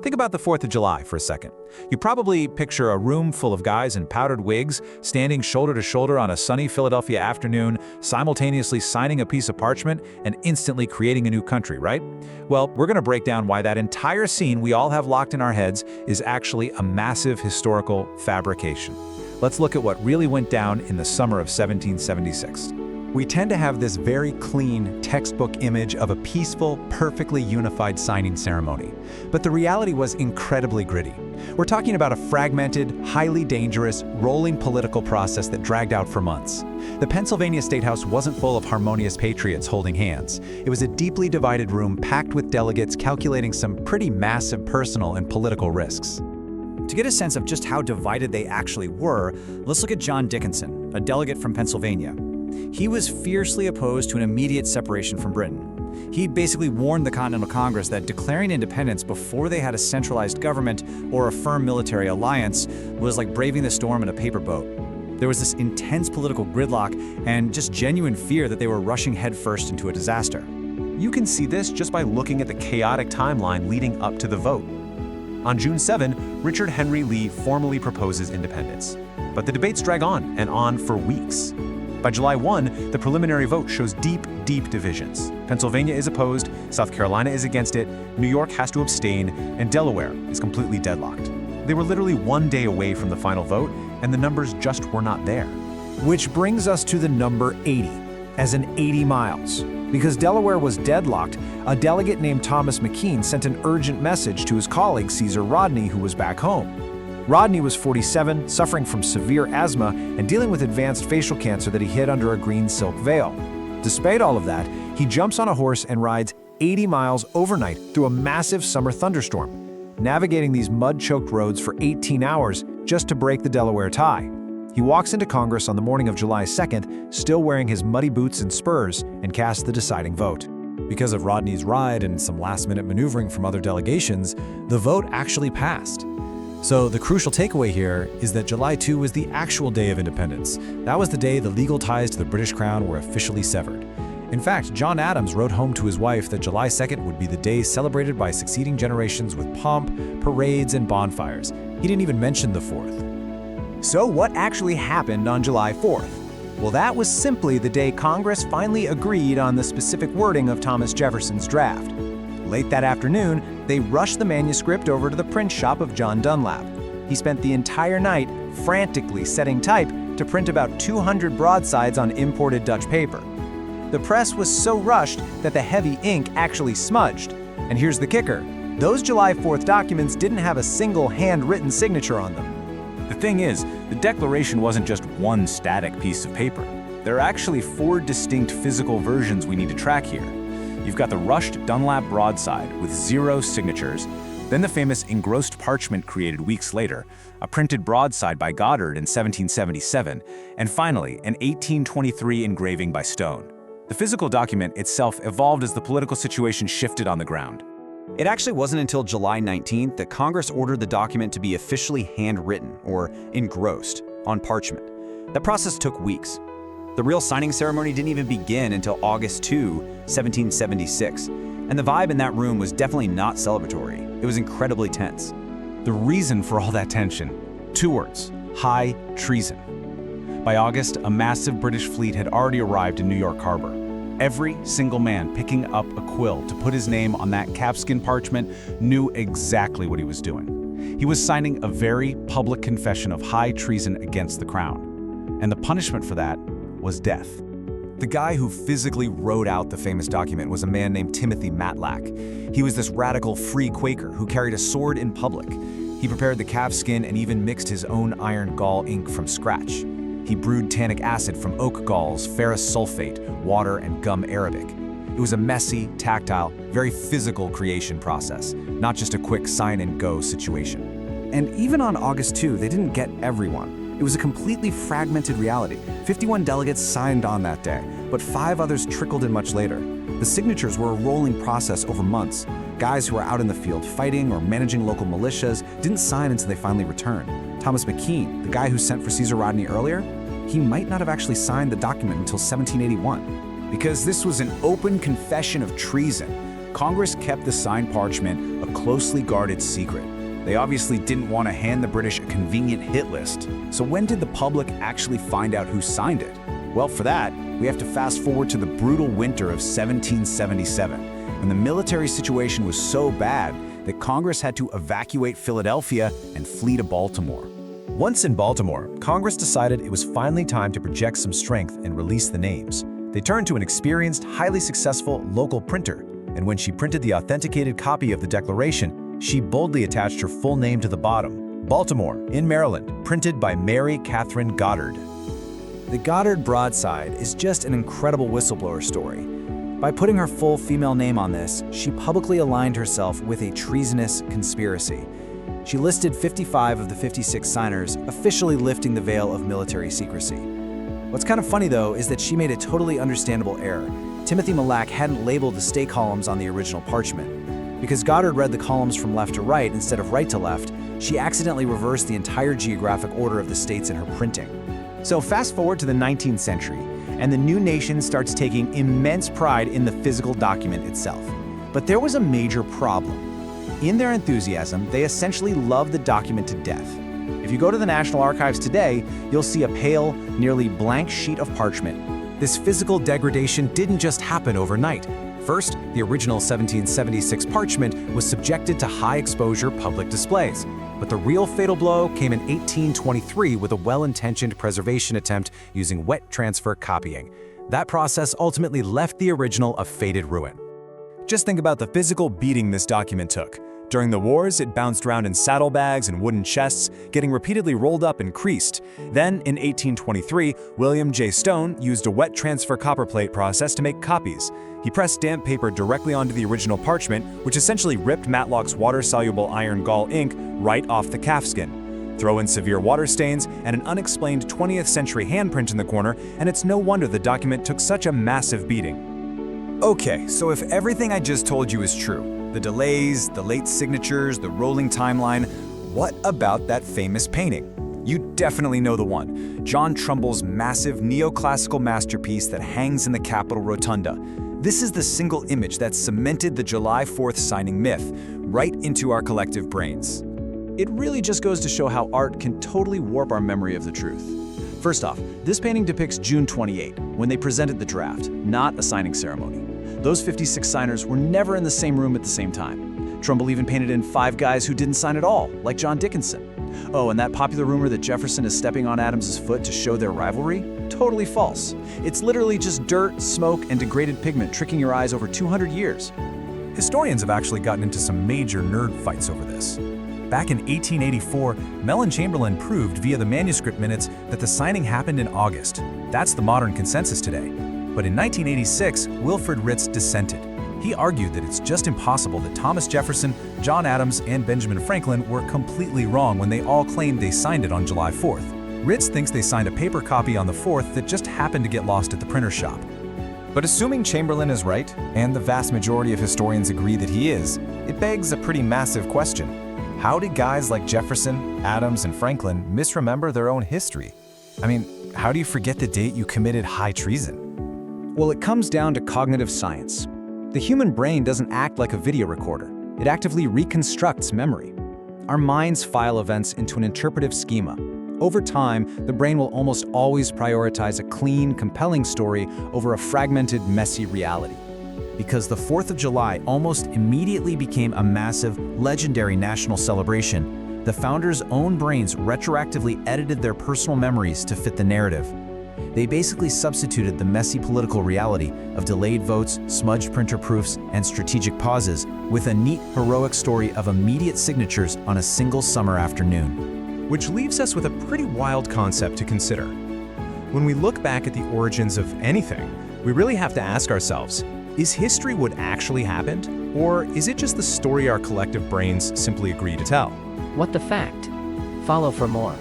Think about the 4th of July for a second. You probably picture a room full of guys in powdered wigs, standing shoulder to shoulder on a sunny Philadelphia afternoon, simultaneously signing a piece of parchment and instantly creating a new country, right? Well, we're going to break down why that entire scene we all have locked in our heads is actually a massive historical fabrication. Let's look at what really went down in the summer of 1776. We tend to have this very clean, textbook image of a peaceful, perfectly unified signing ceremony. But the reality was incredibly gritty. We're talking about a fragmented, highly dangerous, rolling political process that dragged out for months. The Pennsylvania State House wasn't full of harmonious patriots holding hands. It was a deeply divided room packed with delegates calculating some pretty massive personal and political risks. To get a sense of just how divided they actually were, let's look at John Dickinson, a delegate from Pennsylvania. He was fiercely opposed to an immediate separation from Britain. He basically warned the Continental Congress that declaring independence before they had a centralized government or a firm military alliance was like braving the storm in a paper boat. There was this intense political gridlock and just genuine fear that they were rushing headfirst into a disaster. You can see this just by looking at the chaotic timeline leading up to the vote. On June 7, Richard Henry Lee formally proposes independence. But the debates drag on and on for weeks. By July 1, the preliminary vote shows deep divisions. Pennsylvania is opposed, South Carolina is against it, New York has to abstain, and Delaware is completely deadlocked. They were literally one day away from the final vote, and the numbers just were not there. Which brings us to the number 80, as in 80 miles. Because Delaware was deadlocked, a delegate named Thomas McKean sent an urgent message to his colleague Caesar Rodney, who was back home. Rodney was 47, suffering from severe asthma and dealing with advanced facial cancer that he hid under a green silk veil. Despite all of that, he jumps on a horse and rides 80 miles overnight through a massive summer thunderstorm, navigating these mud-choked roads for 18 hours just to break the Delaware tie. He walks into Congress on the morning of July 2nd, still wearing his muddy boots and spurs, and casts the deciding vote. Because of Rodney's ride and some last-minute maneuvering from other delegations, the vote actually passed. So the crucial takeaway here is that July 2 was the actual day of independence. That was the day the legal ties to the British crown were officially severed. In fact, John Adams wrote home to his wife that July 2nd would be the day celebrated by succeeding generations with pomp, parades, and bonfires. He didn't even mention the 4th. So what actually happened on July 4th? Well, that was simply the day Congress finally agreed on the specific wording of Thomas Jefferson's draft. Late that afternoon, they rushed the manuscript over to the print shop of John Dunlap. He spent the entire night frantically setting type to print about 200 broadsides on imported Dutch paper. The press was so rushed that the heavy ink actually smudged. And here's the kicker: those July 4th documents didn't have a single handwritten signature on them. The thing is, the Declaration wasn't just one static piece of paper. There are actually 4 distinct physical versions we need to track here. You've got the rushed Dunlap broadside with 0 signatures, then the famous engrossed parchment created weeks later, a printed broadside by Goddard in 1777, and finally, an 1823 engraving by Stone. The physical document itself evolved as the political situation shifted on the ground. It actually wasn't until July 19th that Congress ordered the document to be officially handwritten, or engrossed, on parchment. That process took weeks. The real signing ceremony didn't even begin until August 2, 1776, and the vibe in that room was definitely not celebratory. It was incredibly tense. The reason for all that tension? 2 words: high treason. By August, a massive British fleet had already arrived in New York Harbor. Every single man picking up a quill to put his name on that calfskin parchment knew exactly what he was doing. He was signing a very public confession of high treason against the crown. And the punishment for that was death. The guy who physically wrote out the famous document was a man named Timothy Matlack. He was this radical free Quaker who carried a sword in public. He prepared the calfskin and even mixed his own iron gall ink from scratch. He brewed tannic acid from oak galls, ferrous sulfate, water, and gum arabic. It was a messy, tactile, very physical creation process, not just a quick sign-and-go situation. And even on August 2, they didn't get everyone. It was a completely fragmented reality. 51 delegates signed on that day, but 5 others trickled in much later. The signatures were a rolling process over months. Guys who were out in the field fighting or managing local militias didn't sign until they finally returned. Thomas McKean, the guy who sent for Caesar Rodney earlier, he might not have actually signed the document until 1781. Because this was an open confession of treason. Congress kept the signed parchment a closely guarded secret. They obviously didn't want to hand the British a convenient hit list. So when did the public actually find out who signed it? Well, for that, we have to fast forward to the brutal winter of 1777, when the military situation was so bad that Congress had to evacuate Philadelphia and flee to Baltimore. Once in Baltimore, Congress decided it was finally time to project some strength and release the names. They turned to an experienced, highly successful local printer, and when she printed the authenticated copy of the Declaration, she boldly attached her full name to the bottom: Baltimore, in Maryland, printed by Mary Catherine Goddard. The Goddard broadside is just an incredible whistleblower story. By putting her full female name on this, she publicly aligned herself with a treasonous conspiracy. She listed 55 of the 56 signers, officially lifting the veil of military secrecy. What's kind of funny, though, is that she made a totally understandable error. Timothy Mallack hadn't labeled the state columns on the original parchment. Because Goddard read the columns from left to right instead of right to left, she accidentally reversed the entire geographic order of the states in her printing. So fast forward to the 19th century, and the new nation starts taking immense pride in the physical document itself. But there was a major problem. In their enthusiasm, they essentially loved the document to death. If you go to the National Archives today, you'll see a pale, nearly blank sheet of parchment. This physical degradation didn't just happen overnight. First, the original 1776 parchment was subjected to high-exposure public displays. But the real fatal blow came in 1823 with a well-intentioned preservation attempt using wet transfer copying. That process ultimately left the original a faded ruin. Just think about the physical beating this document took. During the wars, it bounced around in saddlebags and wooden chests, getting repeatedly rolled up and creased. Then, in 1823, William J. Stone used a wet transfer copperplate process to make copies. He pressed stamp paper directly onto the original parchment, which essentially ripped Matlock's water-soluble iron gall ink right off the calfskin. Throw in severe water stains and an unexplained 20th century handprint in the corner, and it's no wonder the document took such a massive beating. Okay, so if everything I just told you is true, the delays, the late signatures, the rolling timeline, what about that famous painting? You definitely know the one, John Trumbull's massive neoclassical masterpiece that hangs in the Capitol Rotunda. This is the single image that cemented the July 4th signing myth right into our collective brains. It really just goes to show how art can totally warp our memory of the truth. First off, this painting depicts June 28, when they presented the draft, not a signing ceremony. Those 56 signers were never in the same room at the same time. Trumbull even painted in 5 guys who didn't sign at all, like John Dickinson. Oh, and that popular rumor that Jefferson is stepping on Adams's foot to show their rivalry? Totally false. It's literally just dirt, smoke, and degraded pigment tricking your eyes over 200 years. Historians have actually gotten into some major nerd fights over this. Back in 1884, Mellon Chamberlain proved via the manuscript minutes that the signing happened in August. That's the modern consensus today. But in 1986, Wilfred Ritz dissented. He argued that it's just impossible that Thomas Jefferson, John Adams, and Benjamin Franklin were completely wrong when they all claimed they signed it on July 4th. Ritz thinks they signed a paper copy on the 4th that just happened to get lost at the printer's shop. But assuming Chamberlain is right, and the vast majority of historians agree that he is, it begs a pretty massive question. How did guys like Jefferson, Adams, and Franklin misremember their own history? I mean, how do you forget the date you committed high treason? Well, it comes down to cognitive science. The human brain doesn't act like a video recorder. It actively reconstructs memory. Our minds file events into an interpretive schema. Over time, the brain will almost always prioritize a clean, compelling story over a fragmented, messy reality. Because the 4th of July almost immediately became a massive, legendary national celebration, the founders' own brains retroactively edited their personal memories to fit the narrative. They basically substituted the messy political reality of delayed votes, smudged printer proofs, and strategic pauses with a neat, heroic story of immediate signatures on a single summer afternoon. Which leaves us with a pretty wild concept to consider. When we look back at the origins of anything, we really have to ask ourselves, is history what actually happened? Or is it just the story our collective brains simply agree to tell? What the Fact? Follow for more.